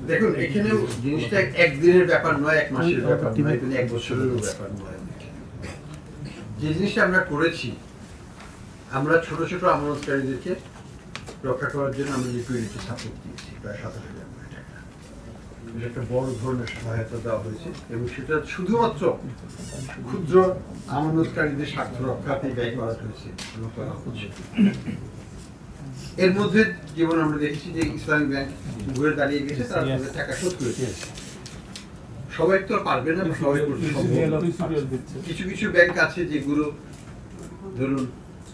দেখুন এখানে জিনিসটা একদিনের ব্যাপার নয়, এক মাসের ব্যাপার নয়, এখানে এক বছরেরও ব্যাপার নয়। যে জিনিসটা আমরা করেছি, আমরা ছোট ছোট আমানতকারীদেরকে রক্ষা করার জন্য আমরা লিকুইডিটি সাপোর্ট দিয়েছি প্রায় 17,000 কোটি টাকা। একটা বড় ধরনের সহায়তা দেওয়া হয়েছে এবং সেটা শুধুমাত্র ক্ষুদ্র আমানতকারীদের স্বার্থ রক্ষাতে ব্যয় করা হয়েছে। এর মধ্যে যেমন আমরা দেখেছি যে ইসলামিক ব্যাংক ঘুরে দাঁড়িয়ে গেছে, তারা টাকা শোধ করেছে। সবাই তো পারবে না, সবাই কিছু কিছু ব্যাংক আছে যেগুলো ধরুন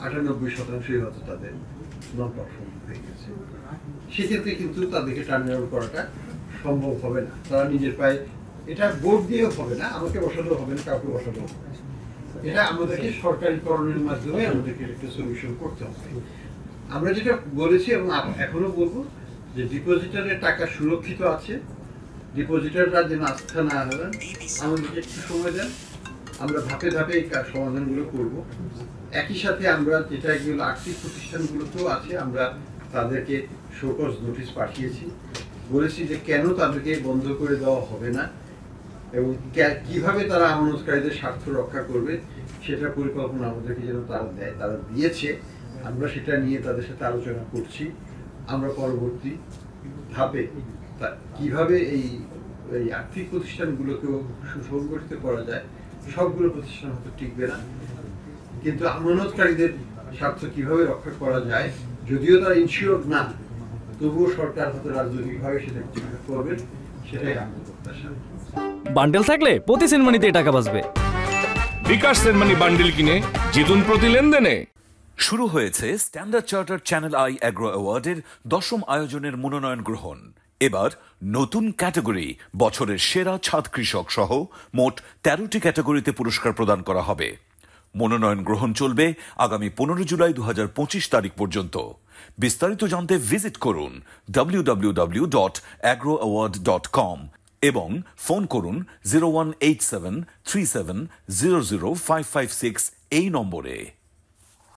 98% হয়তো তাদের নন পারফর্মিং হয়ে গেছে। সেক্ষেত্রে কিন্তু তাদেরকে টার্ন অ্যারাউন্ড করাটা সম্ভব হবে না। তারা নিজের পায়ে, এটা বোর্ড দিয়েও হবে না, আমাকে বসালেও হবে না, কাউকে বসালেও হবে না। এটা আমাদেরকে সরকারিকরণের মাধ্যমে আমাদেরকে একটা সলিউশন করতে হবে। আমরা যেটা বলেছি এবং এখনো বলবো যে ডিপোজিটারের টাকা সুরক্ষিত আছে, ডিপোজিটাররা যেন আস্থা না হারান, আমাদেরকে একটু সময় দেন, আমরা ধাপে ধাপে এই সমাধানগুলো করব। একই সাথে আমরা যেটা এগুলো আর্থিক প্রতিষ্ঠানগুলোতেও আছে, আমরা তাদেরকে শোকজ নোটিশ পাঠিয়েছি, বলেছি যে কেন তাদেরকে বন্ধ করে দেওয়া হবে না এবং কিভাবে তারা আমানতকারীদের স্বার্থ রক্ষা করবে সেটা পরিকল্পনা আমাদেরকে যেন তারা দেয়। তারা দিয়েছে, আমরা সেটা নিয়ে তাদের সাথে আলোচনা করছি। আমরা পরবর্তী ধাপে কিভাবে এই আর্থিক প্রতিষ্ঠানগুলোকেও সুসংগঠিত করা যায়। সবগুলো প্রতিষ্ঠান হয়তো টিকবে না, কিন্তু আমানতকারীদের স্বার্থ কিভাবে রক্ষা করা যায়, যদিও তারা ইনশিওর না, তবুও সরকার হয়তো রাজনৈতিকভাবে সেটা করবেন, সেটাই আমাদের প্রত্যাশা। বান্ডেল থাকলে প্রতি সেনমানিতে টাকা বাঁচবে। বিকাশ সেনমানি বান্ডেল কিনে জিতুন প্রতি লেনদেনে। শুরু হয়েছে Standard Charter Channel I Agro অ্যাওয়ার্ডের 10ম আয়োজনের মনোনয়ন গ্রহণ। এবার নতুন ক্যাটাগরি বছরের সেরা ছাদ কৃষক সহ মোট 13টি ক্যাটাগরিতে পুরস্কার প্রদান করা হবে। মনোনয়ন গ্রহণ চলবে আগামী 15 জুলাই 2025 তারিখ পর্যন্ত। বিস্তারিত জানতে ভিজিট করুন www.agroaward.com এবং ফোন করুন 018737000556 এই নম্বরে।